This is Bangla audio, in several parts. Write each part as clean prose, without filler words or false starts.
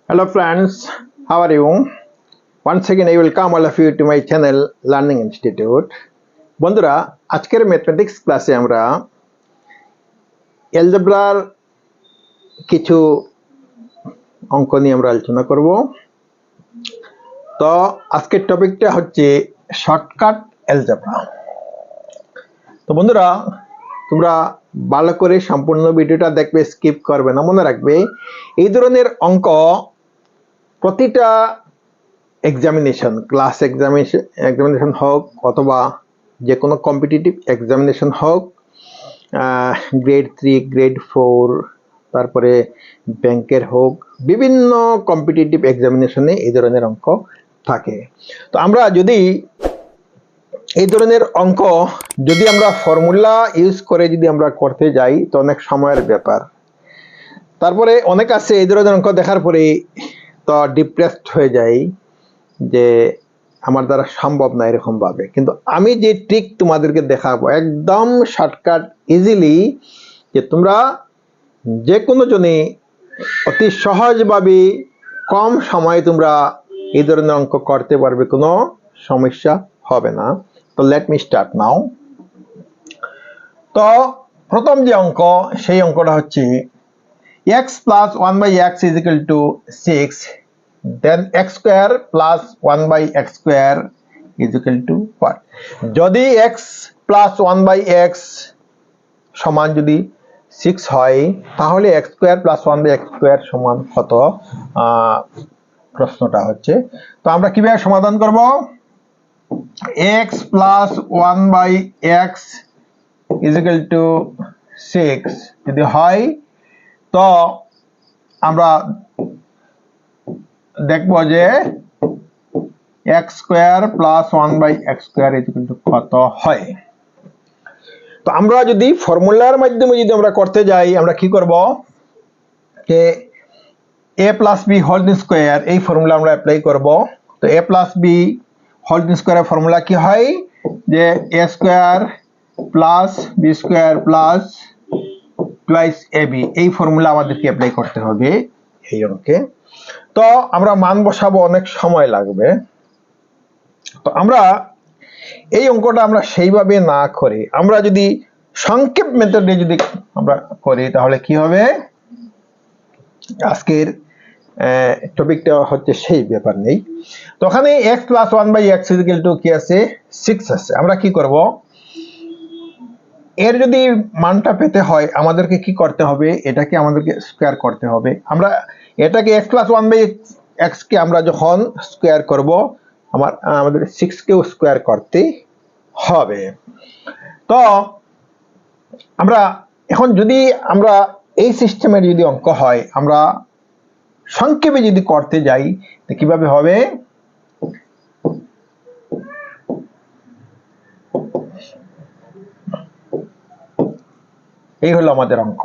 Hello friends, how are you? Once again I welcome all of you to my channel Learning Institute. বন্ধুরা আজকের ম্যাথমেটিক্স ক্লাসে আমরা অ্যালজেব্রার কিছু অঙ্ক নিয়ে আমরা আলোচনা করব। তো আজকের টপিকটা হচ্ছে শর্টকাট অ্যালজেব্রা। তো বন্ধুরা তোমরা ভালো করে সম্পূর্ণ ভিডিওটা দেখবে, স্কিপ করবে না। মনে রাখবে এই ধরনের অঙ্ক প্রতিটা এক্সামিনেশন, ক্লাস এক্সামিনেশন হোক অথবা যে কোনো কম্পিটিটিভ এক্সামিনেশন হোক, গ্রেড 3, গ্রেড 4, তারপরে ব্যাংকের হোক, বিভিন্ন কম্পিটিটিভ এক্সামিনেশনে এই ধরনের অঙ্ক থাকে। তো আমরা যদি এই ধরনের অঙ্ক যদি আমরা ফর্মুলা ইউজ করে যদি আমরা করতে যাই তো অনেক সময়ের ব্যাপার। তারপরে অনেক আছে এই ধরনের অঙ্ক দেখার পরে তো ডিপ্রেসড হয়ে যায় যে আমার দ্বারা সম্ভব না এরকম ভাবে। কিন্তু আমি যে ট্রিক তোমাদেরকে দেখাবো একদম শর্টকাট, ইজিলি, যে তোমরা যে কোনো জনে অতি সহজভাবে কম সময়ে তোমরা এই ধরনের অঙ্ক করতে পারবে, কোনো সমস্যা হবে না। তো লেট মি স্টার্ট নাও। তো প্রথম যে অঙ্ক, সেই অঙ্কটা হচ্ছে x plus 1 by x is equal to 6, then x square plus 1 by x square is equal to what? যদি x plus 1 by x সমান যদি 6 হয় তাহলে x square plus 1 by x square সমান কত, প্রশ্নটা হচ্ছে। তো আমরা কিভাবে সমাধান করব? x plus 1 by x is equal to 6 যদি হয় তো আমরা দেখবো যে x square plus 1 by x square is equal to কত হয়। তো আমরা যদি ফর্মুলার মাধ্যমে যদি আমরা করতে যাই, আমরা কি করব যে a plus b whole square, এই ফর্মুলা আমরা অ্যাপ্লাই করব। তো a plus b হোল স্কয়ারের ফর্মুলা কি হয় যে a square plus b square plus twice ab, এই ফর্মুলা আমাদেরকে অ্যাপ্লাই করতে হবে এই অঙ্কে। তো আমরা মান বসাবো, অনেক সময় লাগবে। তো আমরা এই অঙ্কটা আমরা সেইভাবে না করে আমরা যদি সংক্ষেপ মেথডে যদি আমরা করি তাহলে কি হবে, আজকের টপিকটা হচ্ছে সেই ব্যাপার নেই। তো ওখানে x plus 1 by x is equal to কি আছে, 6 আছে। আমরা কি করব, এর যদি মানটা পেতে হয় আমাদেরকে কি করতে হবে, এটাকে আমাদেরকে স্কয়ার করতে হবে। আমরা এটাকে x plus 1 by x কে আমরা যখন স্কয়ার করব আমাদের 6 কেও স্কয়ার করতে হবে। তো আমরা এখন যদি আমরা এই সিস্টেমের যদি অঙ্ক হয়, আমরা সংক্ষেপে যদি করতে যাই তো কিভাবে হবে, এই হলো আমাদের অঙ্ক।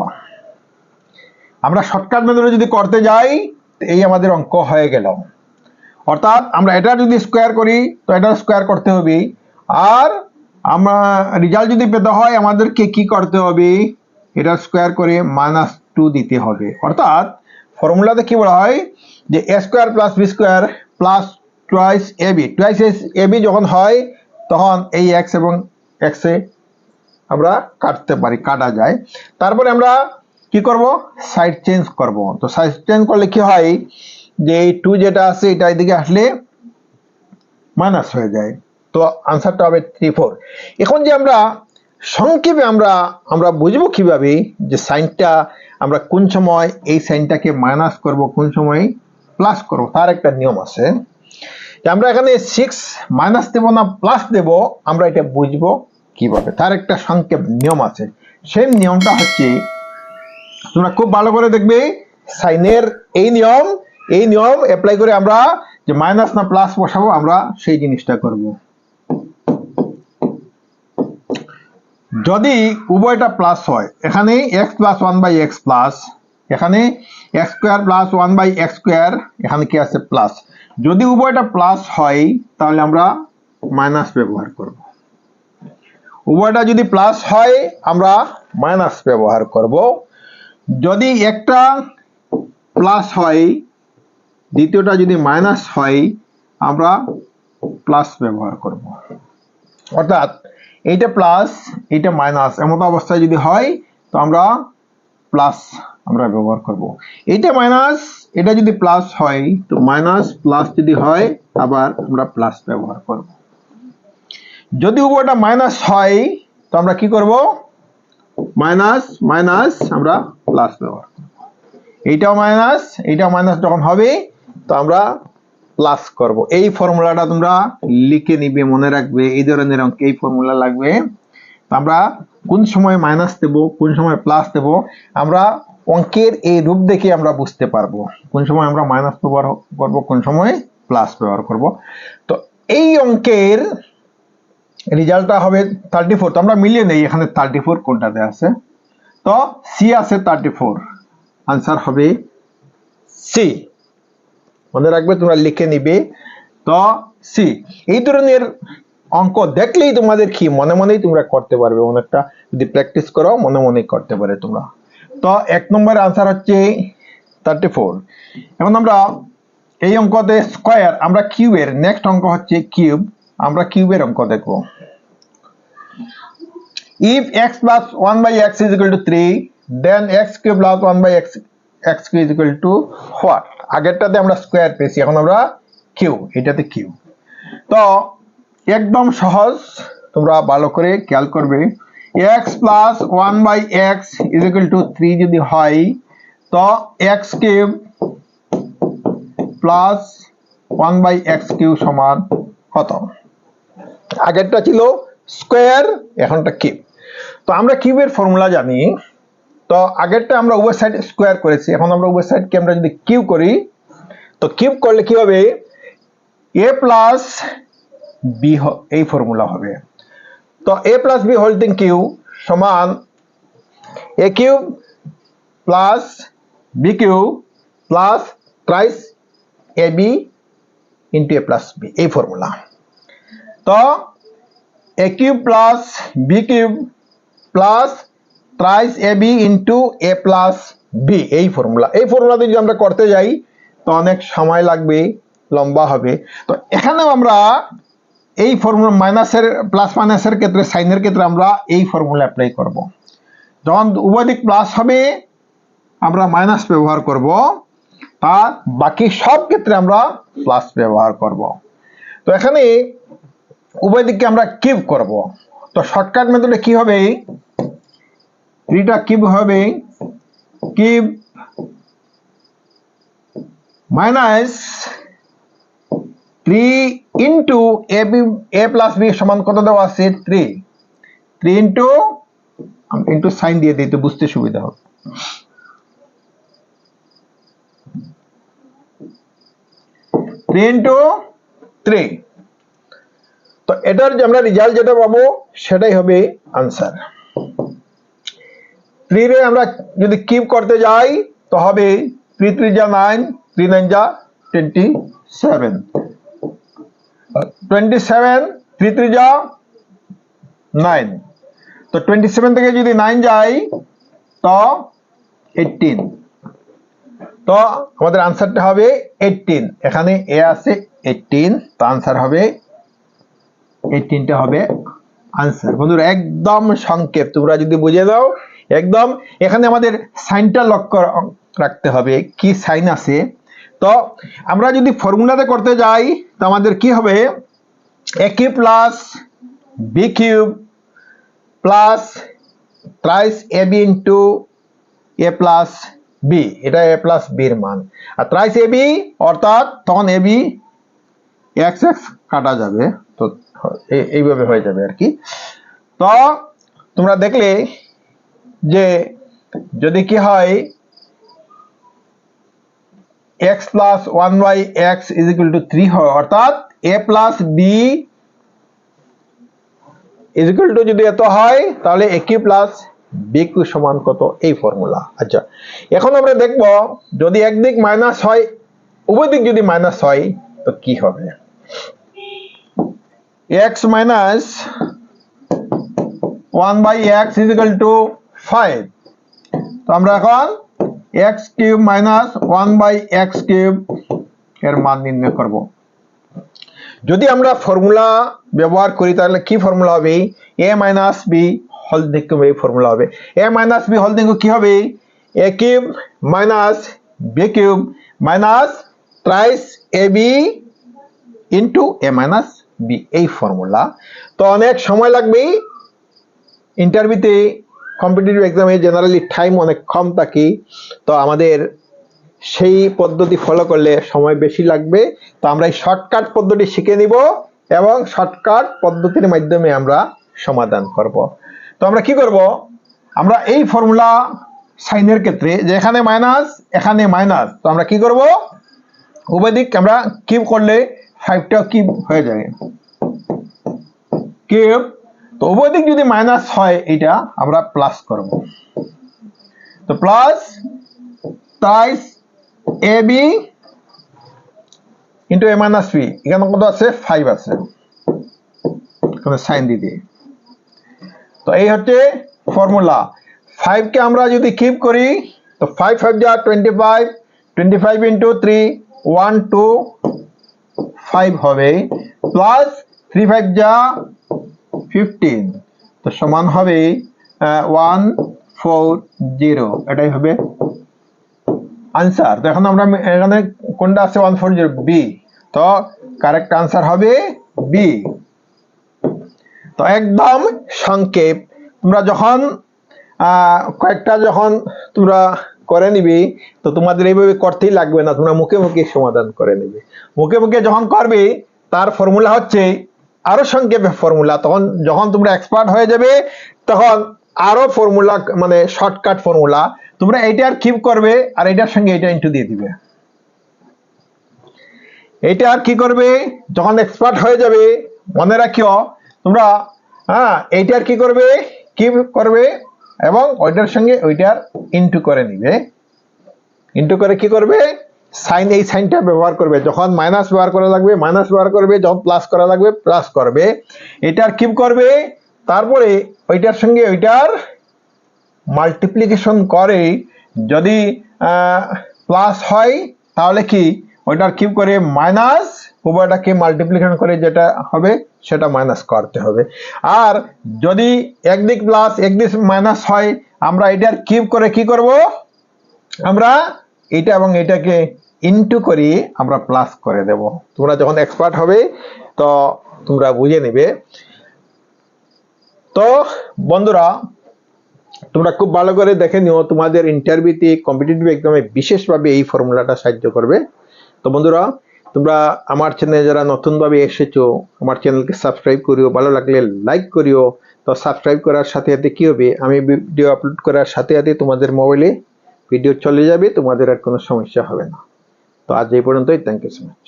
আমরা শর্টকাট মেথডে যদি করতে যাই এই আমাদের অঙ্ক হয়ে গেল। অর্থাৎ আমরা এটা যদি স্কয়ার করি তো এটা স্কয়ার করতে হবে, আর আমরা রেজাল্ট যদি পেতে হয় আমাদেরকে কি করতে হবে, এটা স্কয়ার করে -2 দিতে হবে। অর্থাৎ ফর্মুলাতে কি বলা হয় যে a square plus b square plus twice ab, twice ab যখন হয় তখন এই x এবং x এ আমরা কাটতে পারি, কাটা যায়। তারপরে আমরা কি করব, সাইড চেঞ্জ করব। তো সাইড চেঞ্জ করলে কি হয় যে এই 2 যেটা আছে এটা এদিকে আসলে মাইনাস হয়ে যায়। তো आंसरটা হবে 3, 4। এখন যে আমরা সংক্ষেপে আমরা বুঝবো কিভাবে যে সাইনটা আমরা কোন সময় এই সাইনটাকে মাইনাস করব, কোন সময় প্লাস করব, তার একটা নিয়ম আছে। আমরা এখানে 6 মাইনাস দেব না প্লাস দেব, আমরা এটা বুঝবো কিভাবে, তার একটা সংক্ষেপ নিয়ম আছে। সেই নিয়মটা হচ্ছে, তোমরা খুব ভালো করে দেখবে, সাইনের এই নিয়ম অ্যাপ্লাই করে আমরা যে মাইনাস না প্লাস বসাবো আমরা সেই জিনিসটা করব। যদি উভয়টা প্লাস হয়, এখানে x plus 1 by x plus, এখানে x square plus 1 by x square, এখানে কি আছে প্লাস। যদি উভয়টা প্লাস হয় তাহলে আমরা মাইনাস ব্যবহার করব। উভয়টা যদি প্লাস হয় আমরা মাইনাস ব্যবহার করব। যদি একটা প্লাস হয় দ্বিতীয়টা যদি মাইনাস হয় আমরা প্লাস ব্যবহার করব। অর্থাৎ এইটা প্লাস এইটা মাইনাস এমন অবস্থায় যদি হয় তো আমরা প্লাস আমরা ব্যবহার করব। এইটা মাইনাস এটা যদি প্লাস হয় তো মাইনাস প্লাস যদি হয় আবার আমরা প্লাস ব্যবহার করব। যদি উভয়টা মাইনাস হয় তো আমরা কি করব? মাইনাস মাইনাস আমরা প্লাস ব্যবহার করব। এইটাও মাইনাস যখন হবে তো আমরা প্লাস করব। এই ফর্মুলাটা তোমরা লিখে নিবে, মনে রাখবে। এই ধরনের অঙ্কে এই ফর্মুলা লাগবে। আমরা কোন সময় মাইনাস দেব, কোন সময় প্লাস দেব, আমরা অঙ্কের এই রূপ দেখে আমরা বুঝতে পারবো কোন সময় আমরা মাইনাস ব্যবহার করব, কোন সময় প্লাস ব্যবহার করব। তো এই অঙ্কের রেজাল্টটা হবে 34। তো আমরা মিলিয়ে নেই এখানে 34 কোনটাতে আছে। তো সি আছে 34, আনসার হবে সি। মনে রাখবে, তোমরা লিখে নিবে। তো সি। এই ধরনের অঙ্ক দেখলেই তোমাদের কি মনে মনেই তোমরা করতে পারবে। অনেকটা যদি প্র্যাকটিস করো মনে মনেই করতে পারে তোমরা। তো 1 নম্বরের আনসার হচ্ছে 34। এখন আমরা এই অঙ্কতে স্কয়ার, আমরা কিউবের নেক্সট অঙ্ক হচ্ছে কিউব। আমরা কিউবের অঙ্ক দেখব। If x plus 1 by x is equal to 3, then x cube plus 1 by x cube is equal to what? আগেরটাতে আমরা স্কয়ার পেয়েছি, এখন আমরা কিউব, এটাতে কিউব। তো একদম সহজ, তোমরা ভালো করে খেয়াল করবে। x plus 1 by x is equal to 3 যদি হয় তো x cube plus 1 by x cube সমান কত? আগেরটা ছিল স্কয়ার, এখনটা কিউব। তো আমরা কিউবের ফর্মুলা জানি। তো আগেরটা আমরা উভয় সাইড স্কয়ার করেছি, এখন আমরা উভয় সাইডকে আমরা যদি কিউব করি তো কিউব করলে কি হবে? a প্লাস বি, এই ফর্মুলা হবে। তো a plus B whole thing cube সমান a cube plus B cube plus thrice A B into a plus B, এই ফর্মুলা। তো a cube plus B cube plus thrice A B into a plus B, এই ফর্মুলা। এই ফর্মুলাতে যদি আমরা করতে যাই তো অনেক সময় লাগবে, লম্বা হবে। তো এখানেও আমরা এই ফর্মুলা মাইনাসের প্লাস মাইনাসের ক্ষেত্রে, সাইনের ক্ষেত্রে আমরা এই ফর্মুলা অ্যাপ্লাই করব। যখন উভয় দিক প্লাস হবে আমরা মাইনাস ব্যবহার করব, আর বাকি সব ক্ষেত্রে আমরা প্লাস ব্যবহার করব। তো এখানে উভয় দিককে আমরা কিউব করব। তো শর্টকাট মেথডে কি হবে? এটা কিউব হবে, cube minus 3 into A plus B সমান কত দেওয়া আছে? 3 ইন্টু সাইন দিয়ে দিই তো বুঝতে সুবিধা হবে। 3 ইন্টু 3। তো এটার যে আমরা রেজাল্ট যেটা পাবো সেটাই হবে আনসার। 3 রে আমরা যদি কিউব করতে যাই তো হবে 3 3 যা 9, 3 9 যা 27, 27, 3 3 যা 9। তো 27 থেকে যদি 9 যায় তো 18। তো আমাদের আনসারটা হবে 18। এখানে এ আছে 18, তো আনসার হবে 18টা হবে আনসার। বন্ধুরা একদম সংক্ষেপ, তোমরা যদি বুঝে দাও একদম। এখানে আমাদের সাইনটা লক্ষ্য রাখতে হবে, কি সাইন আছে। তো আমরা যদি ফর্মুলাতে করতে যাই তো আমাদের কি হবে? a cube plus B cube plus thrice A B into A plus B, এটা এ প্লাস বির মান। আর ট্রাইস এ বি অর্থাৎ তখন এ বি এক্স এক্স কাটা যাবে, তো এইভাবে হয়ে যাবে আর কি। তো তোমরা দেখলে যে যদি কি হয় x plus 1 by X is equal to 3 হয়, অর্থাৎ a plus B is equal to যদি এত হয় তাহলে a cube plus B cube সমান কত? এই ফর্মুলা। আচ্ছা, এখন আমরা দেখব যদি একদিক মাইনাস হয়, উভয় দিক যদি মাইনাস হয় তো কি হবে? x minus 1 by X is equal to 5। তো আমরা এখন x cube minus 1 by X cube এর মান নির্ণয় করব। যদি আমরা ফর্মুলা ব্যবহার করি তাহলে কি ফর্মুলা হবে? a মাইনাস বি হোল নিয়ম, এই ফর্মুলা হবে। a মাইনাস বি হোল নিয়ম কি হবে? a cube minus B cube minus thrice A B into a minus B, এই ফর্মুলা। তো অনেক সময় লাগবে ইন্টারভিউতে, কম্পিটিটিভ এক্সামে জেনারেলি টাইম অনেক কম থাকে, তো আমাদের সেই পদ্ধতি ফলো করলে সময় বেশি লাগবে। তো আমরা এই শর্টকাট পদ্ধতি শিখে নিব এবং শর্টকাট পদ্ধতির মাধ্যমে আমরা সমাধান করব। তো আমরা কি করব? আমরা এই ফর্মুলা সাইনের ক্ষেত্রে যে এখানে মাইনাস এখানে মাইনাস, তো আমরা কি করব? উভয় দিক আমরা কিউব করলে 5টা কিউব হয়ে যাবে, কিউব। তো উভয় দিক যদি মাইনাস হয় এটা আমরা প্লাস করব। তো প্লাস টাইস এ বি ইন্টু এ মাইনাস বি, এখানে কত আছে? 5 আছে, এখানে সাইন দিয়ে দিই। তো এই হচ্ছে ফর্মুলা। 5 কে আমরা যদি কিউব করি তো 5 5 যা 25, 25 ইন্টু 3 125 হবে, প্লাস 3 5 যা 15, তো সমান হবে 140, এটাই হবে আনসার। তো এখন আমরা এখানে কোনটা আছে? 140 বি, তো কারেক্ট আনসার হবে বি। তো একদম সংক্ষেপ, তোমরা যখন কয়েকটা যখন তোমরা করে নিবে তো তোমাদের এইভাবে করতেই লাগবে না, তোমরা মুখে মুখে সমাধান করে নেবে। মুখে মুখে যখন করবে তার ফর্মুলা হচ্ছে আরো সংক্ষেপে ফর্মুলা, তখন যখন তোমরা এক্সপার্ট হয়ে যাবে তখন আরো ফর্মুলা মানে শর্টকাট ফর্মুলা, তোমরা এইটার কিউব করবে আর এটার সঙ্গে এটা ইনটু দিয়ে দিবে। এটা আর কি করবে? যখন এক্সপার্ট হয়ে যাবে মনে রাখিও তোমরা, এইটার কি করবে? কিউব করবে এবং ওইটার সঙ্গে ওইটার ইনটু করে নিবে। ইনটু করে কি করবে? সাইন, এই সাইনটা ব্যবহার করবে। যখন মাইনাস ব্যবহার করা লাগবে মাইনাস ব্যবহার করবে, যখন প্লাস করা লাগবে প্লাস করবে। এটার কিউব করবে, তারপরে ওইটার সঙ্গে ওইটার মাল্টিপ্লিকেশন করে যদি প্লাস হয় তাহলে কি ওইটার কিউব করে মাইনাস উভয়টাকে মাল্টিপ্লিকেশন করে যেটা হবে সেটা মাইনাস করতে হবে। আর যদি একদিক প্লাস একদিক মাইনাস হয় আমরা এটার কিউব করে কি করব? আমরা এটা এবং এটাকে ইনটু করি আমরা প্লাস করে দেব। তোমরা যখন এক্সপার্ট হবে তো তোমরা বুঝে নেবে। তো বন্ধুরা তোমরা খুব ভালো করে দেখে নিও, তোমাদের ইন্টারভিউতে কম্পিটিটিভ এক্সামে বিশেষভাবে এই ফর্মুলাটা সাহায্য করবে। তো বন্ধুরা তোমরা আমার চ্যানেলে যারা নতুনভাবে এসেছো আমার চ্যানেলকে সাবস্ক্রাইব করিও, ভালো লাগলে লাইক করিও। তো সাবস্ক্রাইব করার সাথে সাথে কি হবে? আমি ভিডিও আপলোড করার সাথে সাথে তোমাদের মোবাইলে ভিডিও চলে যাবে, তোমাদের আর কোনো সমস্যা হবে না। তো আজ এই পর্যন্তই, থ্যাংক ইউ সো মাচ।